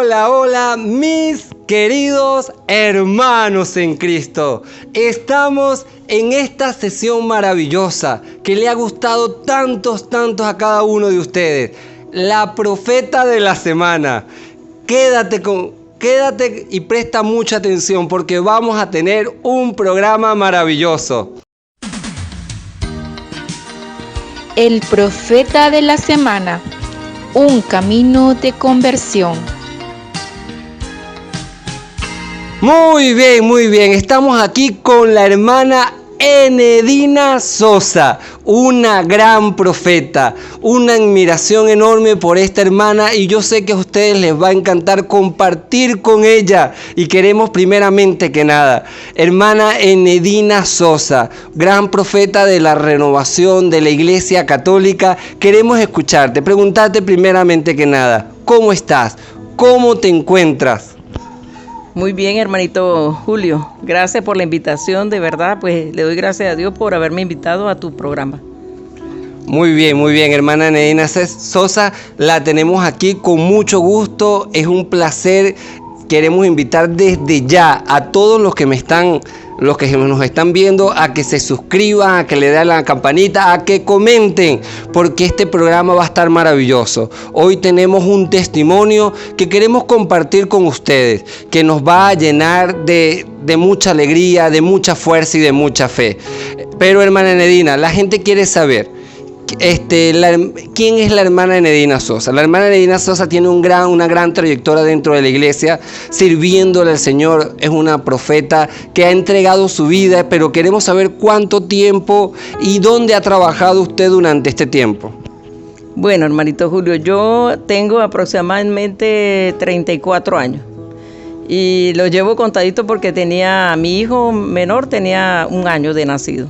Hola, hola, mis queridos hermanos en Cristo. Estamos en esta sesión maravillosa que le ha gustado tantos a cada uno de ustedes. La profeta de la semana. Quédate y presta mucha atención porque vamos a tener un programa maravilloso. El profeta de la semana. Un camino de conversión. Muy bien. Estamos aquí con la hermana Enedina Sosa, una gran profeta, una admiración enorme por esta hermana y yo sé que a ustedes les va a encantar compartir con ella y queremos primeramente que nada, hermana Enedina Sosa, gran profeta de la renovación de la Iglesia Católica, queremos escucharte, preguntarte primeramente que nada, ¿cómo estás? ¿Cómo te encuentras? Muy bien, hermanito Julio. Gracias por la invitación. De verdad, pues le doy gracias a Dios por haberme invitado a tu programa. Muy bien, hermana Enedina Sosa. La tenemos aquí con mucho gusto. Es un placer. Queremos invitar desde ya a todos los que nos están viendo a que se suscriban, a que le den la campanita, a que comenten, porque este programa va a estar maravilloso. Hoy tenemos un testimonio que queremos compartir con ustedes, que nos va a llenar de mucha alegría, de mucha fuerza y de mucha fe. Pero hermana Enedina, la gente quiere saber, ¿quién es la hermana Enedina Sosa? La hermana Enedina Sosa tiene una gran trayectoria dentro de la iglesia, sirviéndole al Señor. Es una profeta que ha entregado su vida, pero queremos saber cuánto tiempo y dónde ha trabajado usted durante este tiempo. Bueno, hermanito Julio, yo tengo aproximadamente 34 años y lo llevo contadito porque mi hijo menor tenía 1 año de nacido.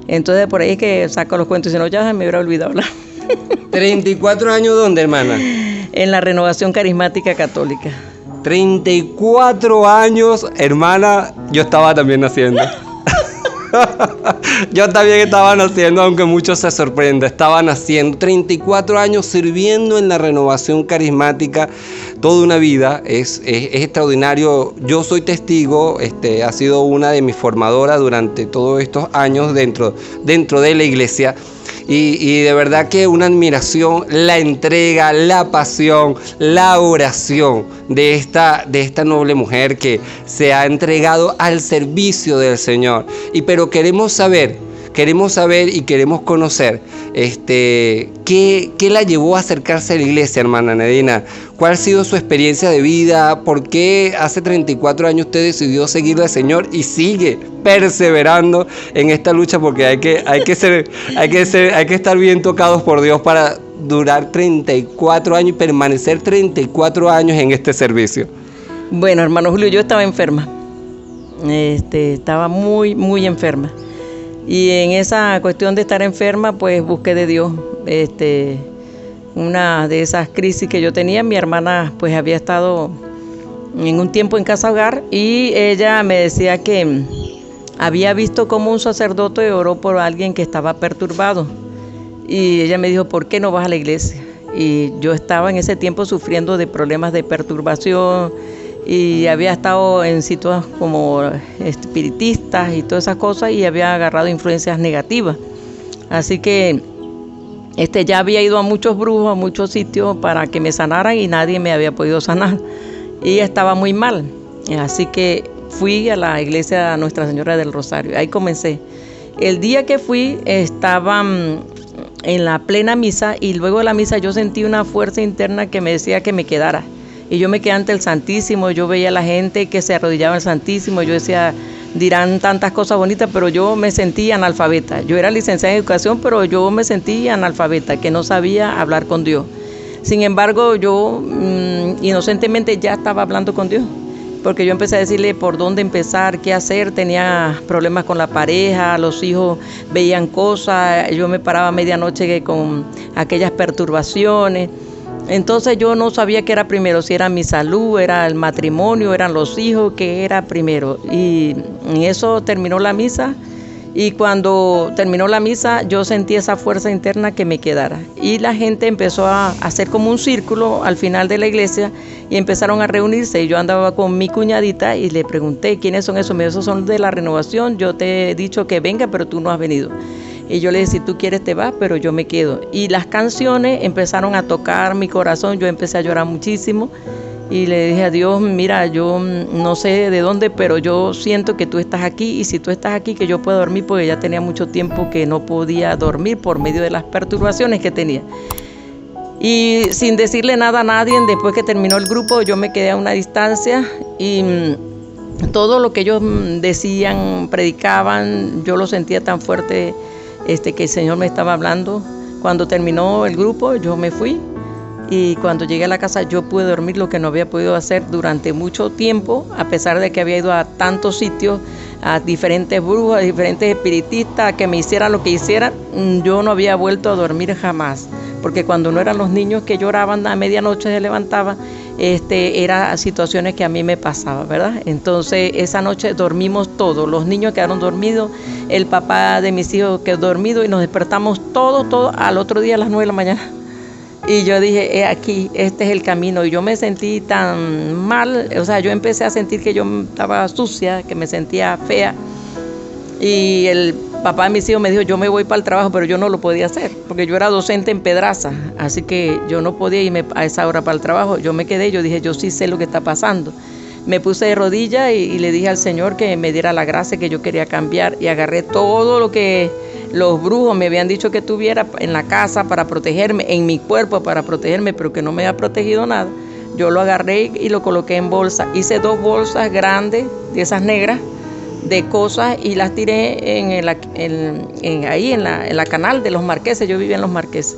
Entonces por ahí es que saco los cuentos y si no ya me hubiera olvidado hablar. 34 años, ¿dónde, hermana? En la Renovación Carismática Católica. 34 años, hermana, yo estaba también naciendo. Yo también estaba naciendo, aunque muchos se sorprenden. Estaba naciendo 34 años sirviendo en la Renovación Carismática. Toda una vida, es extraordinario. Yo soy testigo, ha sido una de mis formadoras durante todos estos años dentro de la iglesia. Y de verdad que una admiración, la entrega, la pasión, la oración de esta noble mujer que se ha entregado al servicio del Señor. Pero queremos saber y queremos conocer qué la llevó a acercarse a la iglesia, hermana Enedina. ¿Cuál ha sido su experiencia de vida? ¿Por qué hace 34 años usted decidió seguir al Señor y sigue perseverando en esta lucha? Porque hay que estar bien tocados por Dios para durar 34 años y permanecer 34 años en este servicio. Bueno, hermano Julio, yo estaba enferma. Estaba muy enferma. Y en esa cuestión de estar enferma, pues busqué de Dios. Una de esas crisis que yo tenía, mi hermana pues había estado en un tiempo en casa hogar y ella me decía que había visto cómo un sacerdote oró por alguien que estaba perturbado. Y ella me dijo, ¿por qué no vas a la iglesia? Y yo estaba en ese tiempo sufriendo de problemas de perturbación y había estado en sitios como espiritistas y todas esas cosas y había agarrado influencias negativas. Así que ya había ido a muchos brujos, a muchos sitios para que me sanaran y nadie me había podido sanar. Y estaba muy mal. Así que fui a la iglesia Nuestra Señora del Rosario. Ahí comencé. El día que fui estaban en la plena misa y luego de la misa yo sentí una fuerza interna que me decía que me quedara. Y yo me quedé ante el Santísimo, yo veía a la gente que se arrodillaba al Santísimo, yo decía, dirán tantas cosas bonitas, pero yo me sentía analfabeta. Yo era licenciada en educación, pero yo me sentía analfabeta, que no sabía hablar con Dios. Sin embargo, yo inocentemente ya estaba hablando con Dios, porque yo empecé a decirle por dónde empezar, qué hacer. Tenía problemas con la pareja, los hijos veían cosas, yo me paraba a medianoche con aquellas perturbaciones. Entonces yo no sabía qué era primero, si era mi salud, era el matrimonio, eran los hijos, qué era primero. Y en eso terminó la misa Y cuando terminó la misa, yo sentí esa fuerza interna que me quedara. Y la gente empezó a hacer como un círculo al final de la iglesia y empezaron a reunirse. Y yo andaba con mi cuñadita y le pregunté, ¿quiénes son esos? Me dijo, esos son de la renovación, yo te he dicho que venga, pero tú no has venido. Y yo le dije, si tú quieres te vas, pero yo me quedo. Y las canciones empezaron a tocar mi corazón, yo empecé a llorar muchísimo. Y le dije a Dios, mira, yo no sé de dónde, pero yo siento que tú estás aquí y si tú estás aquí que yo puedo dormir, porque ya tenía mucho tiempo que no podía dormir por medio de las perturbaciones que tenía. Y sin decirle nada a nadie, después que terminó el grupo, yo me quedé a una distancia y todo lo que ellos decían, predicaban, yo lo sentía tan fuerte que el Señor me estaba hablando. Cuando terminó el grupo, yo me fui. Y cuando llegué a la casa yo pude dormir lo que no había podido hacer durante mucho tiempo, a pesar de que había ido a tantos sitios, a diferentes brujos, a diferentes espiritistas, a que me hicieran lo que hicieran, yo no había vuelto a dormir jamás. Porque cuando no eran los niños que lloraban a medianoche se levantaban, eran situaciones que a mí me pasaban, ¿verdad? Entonces esa noche dormimos todos, los niños quedaron dormidos, el papá de mis hijos quedó dormido y nos despertamos todos al otro día a las 9 de la mañana. Y yo dije, aquí, este es el camino. Y yo me sentí tan mal, o sea, yo empecé a sentir que yo estaba sucia, que me sentía fea. Y el papá de mis hijos me dijo, yo me voy para el trabajo, pero yo no lo podía hacer, porque yo era docente en Pedraza, así que yo no podía irme a esa hora para el trabajo. Yo me quedé, yo dije, yo sí sé lo que está pasando. Me puse de rodillas y le dije al Señor que me diera la gracia que yo quería cambiar, y agarré todo lo que los brujos me habían dicho que tuviera en la casa para protegerme, en mi cuerpo para protegerme, pero que no me había protegido nada. Yo lo agarré y lo coloqué en bolsa. Hice 2 bolsas grandes, de esas negras, de cosas, y las tiré ahí en la canal de los Marqueses. Yo vivía en los Marqueses.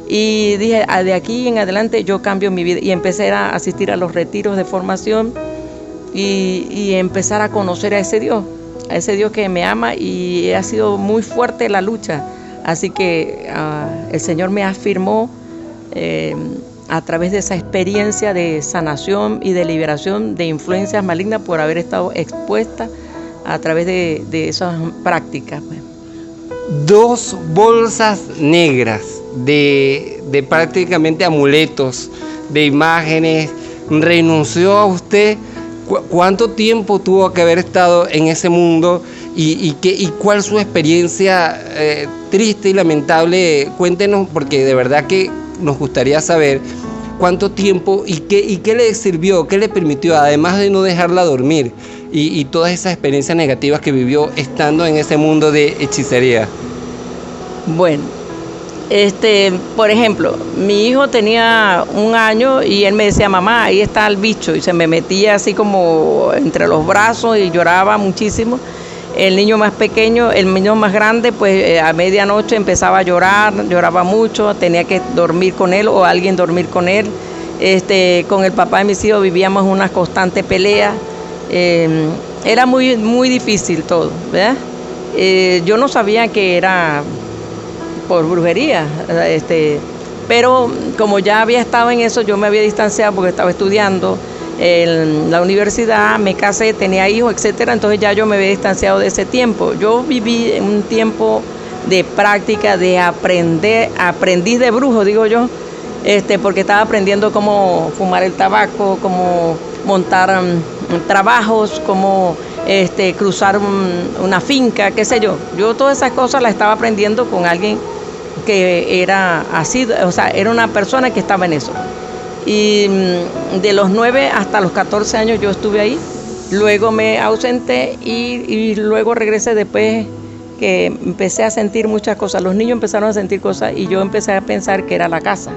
Y dije, de aquí en adelante yo cambio mi vida. Y empecé a asistir a los retiros de formación y empezar a conocer a ese Dios que me ama, y ha sido muy fuerte la lucha. Así que el Señor me afirmó a través de esa experiencia de sanación y de liberación de influencias malignas por haber estado expuesta a través de esas prácticas. 2 bolsas negras de prácticamente amuletos, de imágenes. ¿Renunció a usted? ¿Cuánto tiempo tuvo que haber estado en ese mundo y cuál es su experiencia triste y lamentable? Cuéntenos, porque de verdad que nos gustaría saber cuánto tiempo y qué le sirvió, qué le permitió, además de no dejarla dormir y todas esas experiencias negativas que vivió estando en ese mundo de hechicería. Bueno, por ejemplo, mi hijo tenía 1 año y él me decía, mamá, ahí está el bicho, y se me metía así como entre los brazos y lloraba muchísimo. El niño más pequeño, el niño más grande, pues a medianoche empezaba a llorar, lloraba mucho, tenía que dormir con él o alguien dormir con él. Con el papá de mis hijos vivíamos una constante pelea. Era muy, muy difícil todo, ¿verdad? Yo no sabía que era por brujería, pero como ya había estado en eso, yo me había distanciado porque estaba estudiando en la universidad, me casé, tenía hijos, etcétera. Entonces ya yo me había distanciado de ese tiempo. Yo viví en un tiempo de práctica, de aprendiz de brujo, digo yo, porque estaba aprendiendo cómo fumar el tabaco, cómo montar trabajos, cómo cruzar una finca, qué sé yo. Yo todas esas cosas las estaba aprendiendo con alguien que era así, o sea, era una persona que estaba en eso. Y de los 9 hasta los 14 años yo estuve ahí. Luego me ausenté y luego regresé después que empecé a sentir muchas cosas. Los niños empezaron a sentir cosas y yo empecé a pensar que era la casa.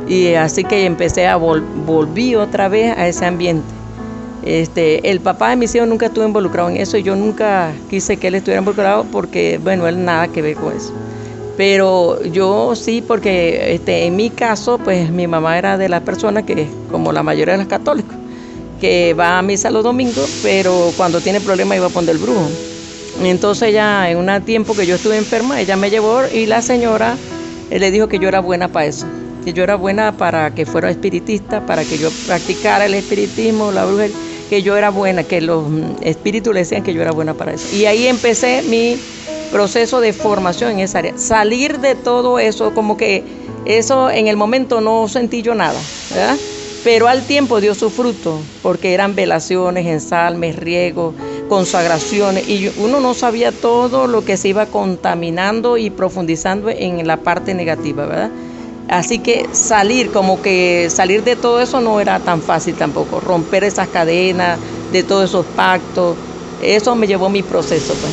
Y así que empecé volví otra vez a ese ambiente. El papá de mis hijos nunca estuvo involucrado en eso y yo nunca quise que él estuviera involucrado porque, bueno, él nada que ver con eso. Pero yo sí, porque en mi caso, pues mi mamá era de las personas que, como la mayoría de los católicos, que va a misa los domingos, pero cuando tiene problemas iba a poner el brujo. Entonces ya en un tiempo que yo estuve enferma, ella me llevó y la señora le dijo que yo era buena para eso, que yo era buena para que fuera espiritista, para que yo practicara el espiritismo, la brujería, que yo era buena, que los espíritus le decían que yo era buena para eso. Y ahí empecé mi proceso de formación en esa área. Salir de todo eso, como que eso en el momento no sentí yo nada, ¿verdad? Pero al tiempo dio su fruto, porque eran velaciones, ensalmes, riegos, consagraciones, y uno no sabía todo lo que se iba contaminando y profundizando en la parte negativa, ¿verdad? Así que salir de todo eso no era tan fácil tampoco, romper esas cadenas, de todos esos pactos, eso me llevó mi proceso, pues.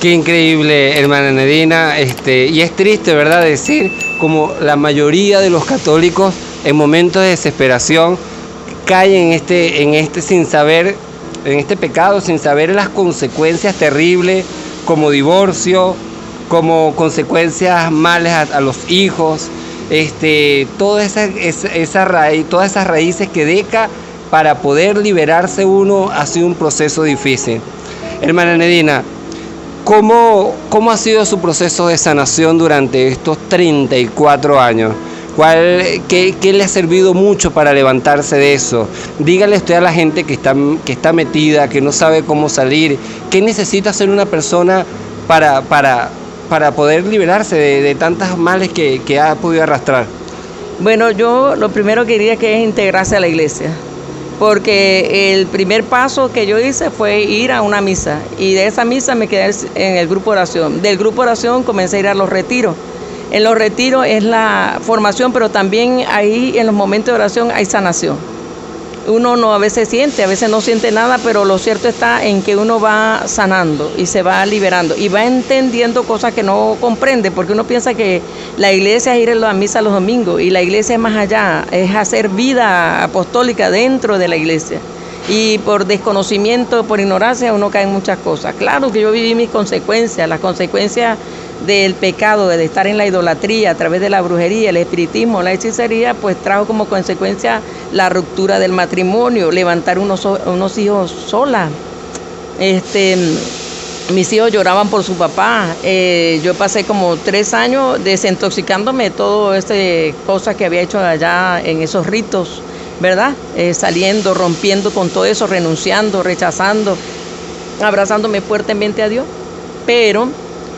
Qué increíble, hermana Nedina, y es triste, ¿verdad?, decir como la mayoría de los católicos en momentos de desesperación caen en este pecado sin saber las consecuencias terribles, como divorcio, como consecuencias malas a los hijos, todas esas raíces que deja para poder liberarse uno ha sido un proceso difícil. Hermana Nedina, ¿cómo ha sido su proceso de sanación durante estos 34 años? ¿Qué le ha servido mucho para levantarse de eso? Dígale usted a la gente que está metida, que no sabe cómo salir, ¿qué necesita hacer una persona para poder liberarse de tantos males que ha podido arrastrar? Bueno, yo lo primero que diría que es integrarse a la iglesia, porque el primer paso que yo hice fue ir a una misa, y de esa misa me quedé en el grupo de oración. Del grupo de oración comencé a ir a los retiros. En los retiros es la formación, pero también ahí en los momentos de oración hay sanación. Uno a veces no siente nada, pero lo cierto está en que uno va sanando y se va liberando y va entendiendo cosas que no comprende, porque uno piensa que la iglesia es ir a la misa los domingos, y la iglesia es más allá, es hacer vida apostólica dentro de la iglesia. Y por desconocimiento, por ignorancia, uno cae en muchas cosas. Claro que yo viví mis consecuencias, las consecuencias del pecado, de estar en la idolatría a través de la brujería, el espiritismo, la hechicería, pues trajo como consecuencia la ruptura del matrimonio, levantar unos hijos sola. Mis hijos lloraban por su papá. Yo pasé como 3 años desintoxicándome de todo cosas que había hecho allá en esos ritos, ¿verdad? Saliendo, rompiendo con todo eso, renunciando, rechazando, abrazándome fuertemente a Dios. Pero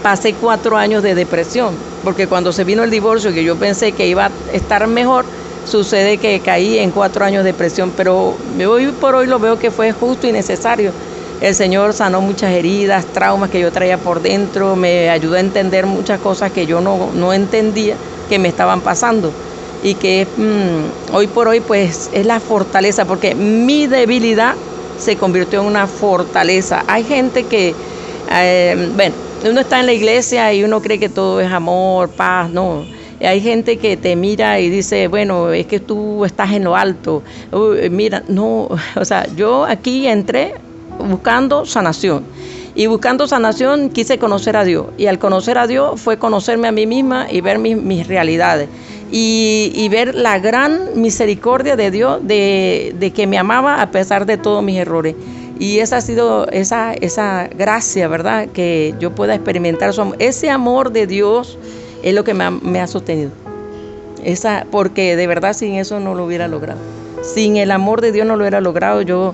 pasé 4 años de depresión, porque cuando se vino el divorcio, que yo pensé que iba a estar mejor, sucede que caí en 4 años de depresión, pero hoy por hoy lo veo que fue justo y necesario. El Señor sanó muchas heridas, traumas que yo traía por dentro, me ayudó a entender muchas cosas que yo no entendía que me estaban pasando, y que hoy por hoy pues es la fortaleza, porque mi debilidad se convirtió en una fortaleza. Hay gente que, uno está en la iglesia y uno cree que todo es amor, paz, no. Hay gente que te mira y dice, bueno, es que tú estás en lo alto. Mira, no, o sea, yo aquí entré buscando sanación. Y buscando sanación quise conocer a Dios. Y al conocer a Dios fue conocerme a mí misma y ver mis realidades. Y ver la gran misericordia de Dios de que me amaba a pesar de todos mis errores. Y esa ha sido esa gracia, ¿verdad? Que yo pueda experimentar ese amor de Dios es lo que me ha sostenido. Porque de verdad sin eso no lo hubiera logrado. Sin el amor de Dios no lo hubiera logrado. Yo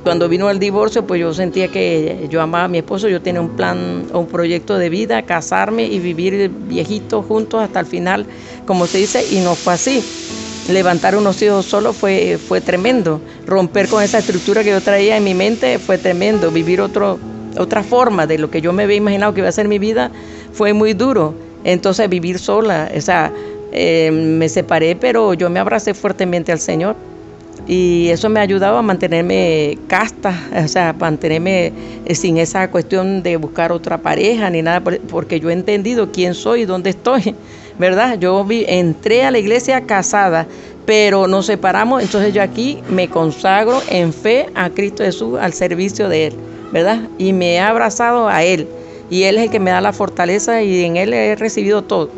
cuando vino el divorcio, pues yo sentía que yo amaba a mi esposo. Yo tenía un plan, un proyecto de vida, casarme y vivir viejitos juntos hasta el final, como se dice, y no fue así. Levantar unos hijos solos fue tremendo. Romper con esa estructura que yo traía en mi mente fue tremendo. Vivir otra forma de lo que yo me había imaginado que iba a ser mi vida fue muy duro. Entonces vivir sola, me separé, pero yo me abracé fuertemente al Señor. Y eso me ha ayudado a mantenerme casta, mantenerme sin esa cuestión de buscar otra pareja ni nada, porque yo he entendido quién soy y dónde estoy, ¿verdad? Yo entré a la iglesia casada, pero nos separamos, entonces yo aquí me consagro en fe a Cristo Jesús, al servicio de Él, ¿verdad? Y me he abrazado a Él, y Él es el que me da la fortaleza, y en Él he recibido todo.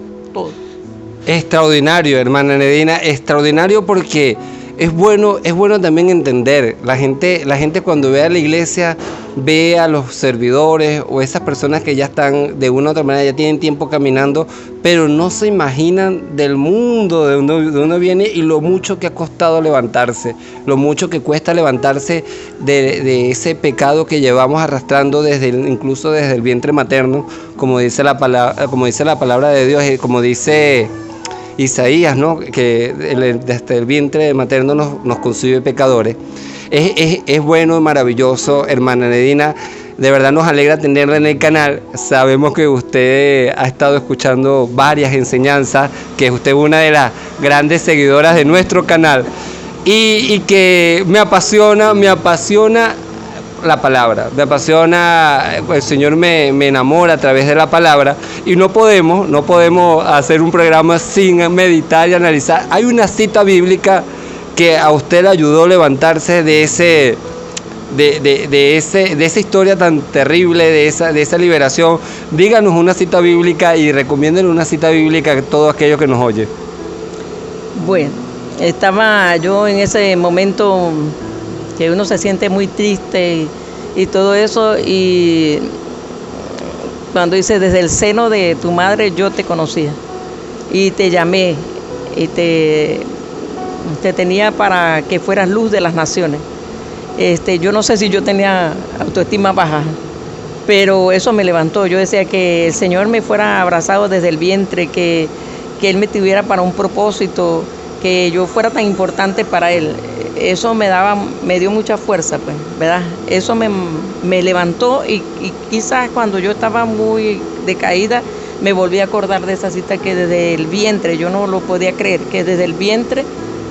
Extraordinario, hermana Nedina, extraordinario, porque es bueno también entender, la gente cuando ve a la iglesia, ve a los servidores o esas personas que ya están de una u otra manera, ya tienen tiempo caminando, pero no se imaginan del mundo de donde uno viene y lo mucho que ha costado levantarse, lo mucho que cuesta levantarse de ese pecado que llevamos arrastrando incluso desde el vientre materno, como dice la palabra de Dios, como dice Isaías, ¿no? Que desde el vientre materno nos concibe pecadores. Es bueno y maravilloso, hermana Nedina. De verdad nos alegra tenerla en el canal. Sabemos que usted ha estado escuchando varias enseñanzas, que usted es una de las grandes seguidoras de nuestro canal y que me apasiona la palabra, me apasiona, el Señor me enamora a través de la palabra y no podemos hacer un programa sin meditar y analizar. Hay una cita bíblica que a usted le ayudó a levantarse de esa historia tan terrible, de esa liberación. Díganos una cita bíblica y recomiéndenle una cita bíblica a todos aquellos que nos oyen. Bueno, estaba yo en ese momento que uno se siente muy triste y todo eso, y cuando dice, desde el seno de tu madre yo te conocía y te llamé y te tenía para que fueras luz de las naciones. Yo no sé si yo tenía autoestima baja, pero eso me levantó. Yo decía que el Señor me fuera abrazado desde el vientre, que Él me tuviera para un propósito, que yo fuera tan importante para Él. Eso me dio mucha fuerza, pues, ¿verdad? Eso me levantó y quizás cuando yo estaba muy decaída me volví a acordar de esa cita, que desde el vientre, yo no lo podía creer, que desde el vientre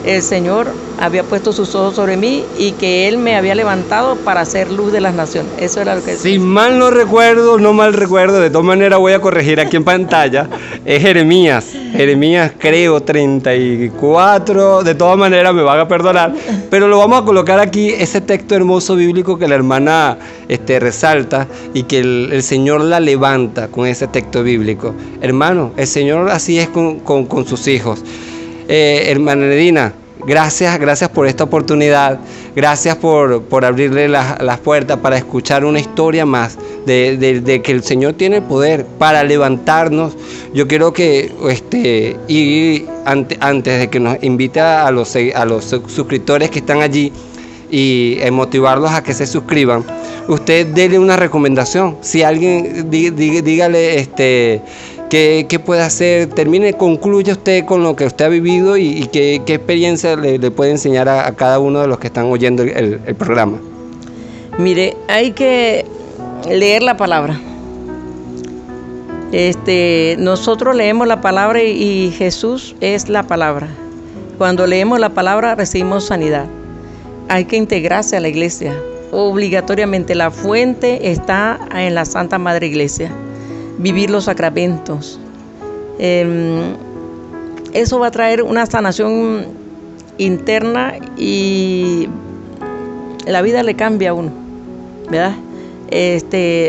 el Señor había puesto sus ojos sobre mí y que Él me había levantado para hacer luz de las naciones. Eso era lo que decía. Si mal no mal recuerdo, de todas maneras voy a corregir aquí en pantalla, es Jeremías creo 34, de todas maneras me van a perdonar, pero lo vamos a colocar aquí, ese texto hermoso bíblico que la hermana resalta y que el Señor la levanta con ese texto bíblico. Hermano, el Señor así es con sus hijos. Hermana Nedina, gracias por esta oportunidad, gracias por abrirle las puertas para escuchar una historia más de que el Señor tiene el poder para levantarnos. Yo quiero que y antes de que nos invite a los suscriptores que están allí y motivarlos a que se suscriban, usted dele una recomendación. Si alguien, dígale ¿qué puede hacer? Concluya usted con lo que usted ha vivido y qué experiencia le puede enseñar a cada uno de los que están oyendo el programa. Mire, hay que leer la palabra. Nosotros leemos la palabra y Jesús es la palabra. Cuando leemos la palabra recibimos sanidad. Hay que integrarse a la iglesia. Obligatoriamente la fuente está en la Santa Madre Iglesia. Vivir los sacramentos. Eso va a traer una sanación interna y la vida le cambia a uno, ¿verdad?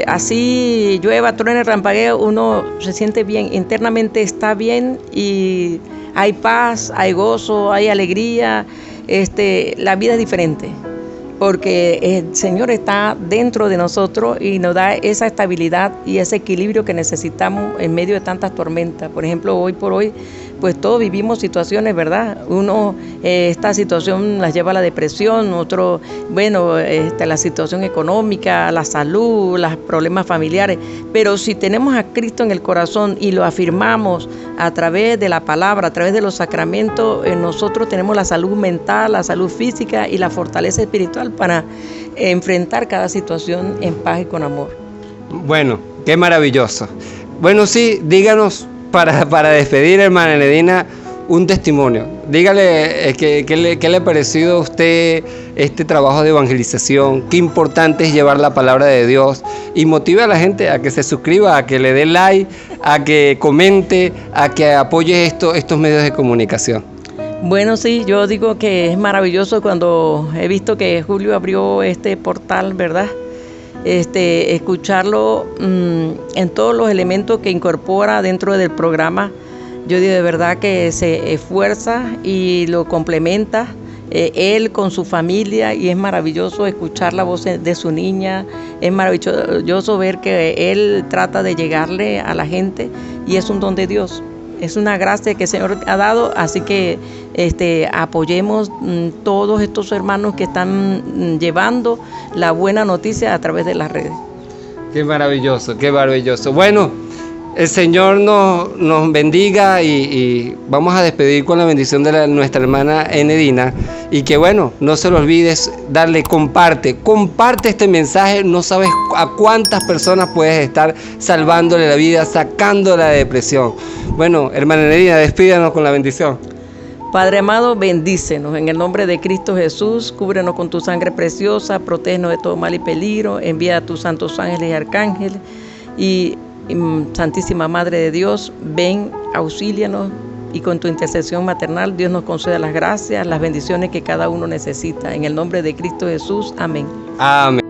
Así llueva, truene, rampaguee, uno se siente bien, internamente está bien y hay paz, hay gozo, hay alegría. La vida es diferente, porque el Señor está dentro de nosotros y nos da esa estabilidad y ese equilibrio que necesitamos en medio de tantas tormentas. Por ejemplo, hoy por hoy, pues todos vivimos situaciones, ¿verdad? Uno, esta situación las lleva a la depresión, otro, la situación económica, la salud, los problemas familiares. Pero si tenemos a Cristo en el corazón y lo afirmamos a través de la palabra, a través de los sacramentos, nosotros tenemos la salud mental, la salud física y la fortaleza espiritual para enfrentar cada situación en paz y con amor. Bueno, qué maravilloso. Bueno, sí, díganos para despedir, hermana Nedina, un testimonio. Dígale qué le ha parecido a usted este trabajo de evangelización, qué importante es llevar la palabra de Dios y motive a la gente a que se suscriba, a que le dé like, a que comente, a que apoye estos medios de comunicación. Bueno, sí, yo digo que es maravilloso cuando he visto que Julio abrió este portal, ¿verdad? Escucharlo en todos los elementos que incorpora dentro del programa. Yo digo de verdad que se esfuerza y lo complementa él con su familia, y es maravilloso escuchar la voz de su niña, es maravilloso ver que él trata de llegarle a la gente y es un don de Dios. Es una gracia que el Señor ha dado, así que apoyemos todos estos hermanos que están llevando la buena noticia a través de las redes. Qué maravilloso, qué maravilloso. Bueno, el Señor nos bendiga y vamos a despedir con la bendición de nuestra hermana Enedina. Y que bueno, no se lo olvides, comparte este mensaje. No sabes a cuántas personas puedes estar salvándole la vida, sacando la depresión. Bueno, hermana Enedina, despídanos con la bendición. Padre amado, bendícenos en el nombre de Cristo Jesús, cúbrenos con tu sangre preciosa, protégenos de todo mal y peligro, envía a tus santos ángeles y arcángeles y Santísima Madre de Dios, ven, auxílianos y con tu intercesión maternal Dios nos conceda las gracias, las bendiciones que cada uno necesita. En el nombre de Cristo Jesús, amén. Amén.